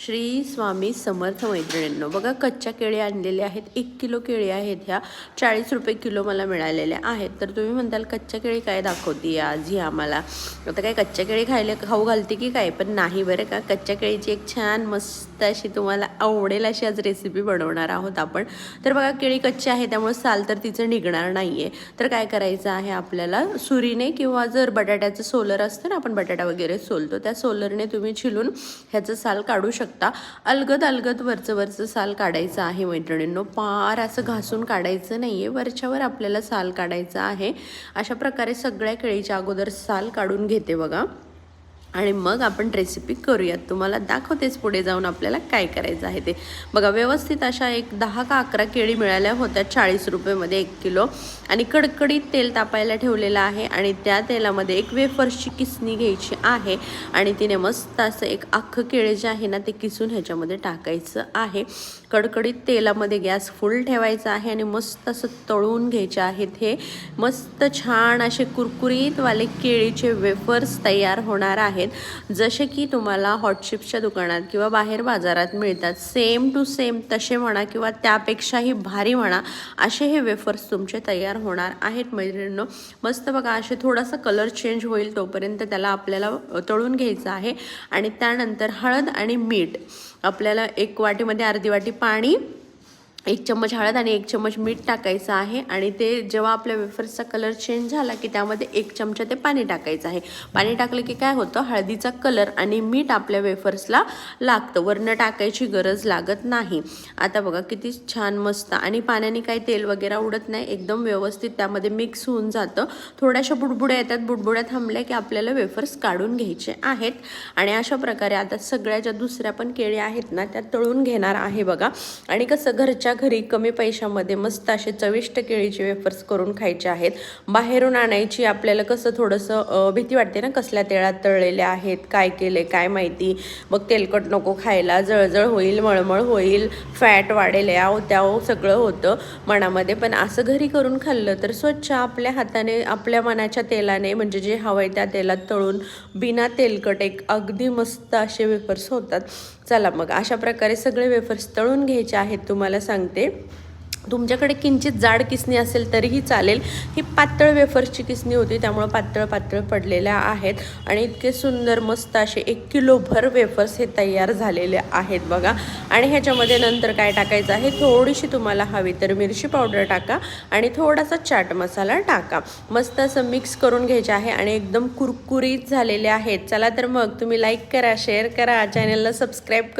श्री स्वामी समर्थ मैत्रिणींनो, बघा कच्च्या केळी आणलेले आहेत. 1 किलो केळी आहेत. ह्या 40 रुपये किलो मला मिळालेल्या आहेत. तर तुम्ही म्हणताल कच्च्या केळी काय दाखवते आज ही आम्हाला, आता काय कच्च्या केळी खाऊ घालते की काय? पण नाही बरं का, कच्च्या केळीची एक छान मस्त अशी तुम्हाला आवडेल अशी आज रेसिपी बनवणार आहोत आपण. तर बघा केळी कच्ची आहे त्यामुळे साल तर तिचं निघणार नाही आहे. तर काय करायचं आहे आपल्याला, सुरीने किंवा जर बटाट्याचं सोलर असतं ना, आपण बटाटा वगैरे सोलतो त्या सोलरने तुम्ही छिलून ह्याचं साल काढू शकता. अलगद वरचं साल काढायचं आहे मैत्रिणींनो. पार असं घासून काढायचं नाही आहे, वरच्यावर आपल्याला साल काढायचं आहे. अशा प्रकारे सगळ्या केळीच्या अगोदर साल काढून घेते बघा, आणि मग आपण रेसिपी करूयात. तुम्हाला दाखवतेच पुढे जाऊन आपल्याला काय करायचं आहे ते. बघा व्यवस्थित अशा एक 10 का 11 केळी मिळाल्या होत्या 40 रुपयेमध्ये 1 किलो. आणि कडकडीत तेल तापायला ठेवलेलं आहे आणि त्या तेलामध्ये एक वेफर्सची किसणी घ्यायची आहे आणि तिने मस्त असं एक अख्खं केळं जे आहे ना ते किसून ह्याच्यामध्ये टाकायचं आहे. कडकडीत तेलामध्ये गॅस फुल ठेवायचा आहे आणि मस्त असं तळून घ्यायचे आहेत. हे मस्त छान असे कुरकुरीतवाले केळीचे वेफर्स तयार होणार आहेत, जसे की तुम्हाला हॉटशिप्सच्या दुकानात किंवा बाहेर बाजारात मिळतात. सेम टू सेम तसे म्हणा किंवा त्यापेक्षाही भारी म्हणा, असे हे वेफर्स तुमचे तयार होणार आहेत मैत्रिणींनो. मस्त बघा असे थोडासा कलर चेंज होईल तोपर्यंत त्याला आपल्याला तळून घ्यायचं आहे. आणि त्यानंतर हळद आणि मीठ आपल्याला एक वाटीमध्ये अर्धी वाटी पाणी, 1 चम्मच हळद आणि 1 चम्मच मीठ टाकायचं आहे. आणि ते जेव्हा आपल्या वेफर्सचा कलर चेंज झाला की त्यामध्ये 1 चमचा ते पाणी टाकायचं आहे. पाणी टाकलं की काय होतं, हळदीचा कलर आणि मीठ आपल्या वेफर्सला लागतं, वरनं टाकायची गरज लागत नाही. आता बघा किती छान मस्त, आणि पाण्याने काही तेल वगैरे उडत नाही, एकदम व्यवस्थित त्यामध्ये मिक्स होऊन जातं. थोड्याशा बुडबुड्या येतात, बुडबुड्या थांबल्या की आपल्याला वेफर्स काढून घ्यायचे आहेत. आणि अशा प्रकारे आता सगळ्या ज्या दुसऱ्या पण केळी आहेत ना त्या तळून घेणार आहे बघा. आणि कसं घरच्या घरी कमी पैशामध्ये मस्त असे चविष्ट केळीचे वेफर्स करून खायचे आहेत. बाहेरून आणायची आपल्याला कसं थोडंसं भीती वाटते ना, कसल्या तेलात तळलेले आहेत, काय केले काय माहिती, मग तेलकट नको खायला, जळजळ होईल, मळमळ होईल, फॅट वाढेल, याव त्याव सगळं होतं मनामध्ये. पण असं घरी करून खाल्लं तर स्वच्छ आपल्या हाताने आपल्या मनाच्या तेलाने, म्हणजे जे हवं आहे त्या तेलात तळून बिना तेलकट एक अगदी मस्त असे वेफर्स होतात. चला मग अशा प्रकारे सगळे वेफर्स तळून घ्यायचे आहेत. तुम्हाला सांगते, तुमच्याकडे किंचित जाड किसणी असेल तरीही चालेल. ही पातळ वेफर्सची किसणी होती त्यामुळे पातळ पडलेल्या आहेत. आणि इतके सुंदर मस्त असे 1 किलोभर वेफर्स हे तयार झालेले आहेत बघा. आणि ह्याच्यामध्ये नंतर काय टाकायचं आहे, थोडीशी तुम्हाला हवी तर मिरची पावडर टाका आणि थोडासा चाट मसाला टाका. मस्त असं मिक्स करून घ्यायचे आहे आणि एकदम कुरकुरीत झालेले आहेत. चला तर मग तुम्ही लाईक करा, शेअर करा, चॅनलला सबस्क्राईब करा.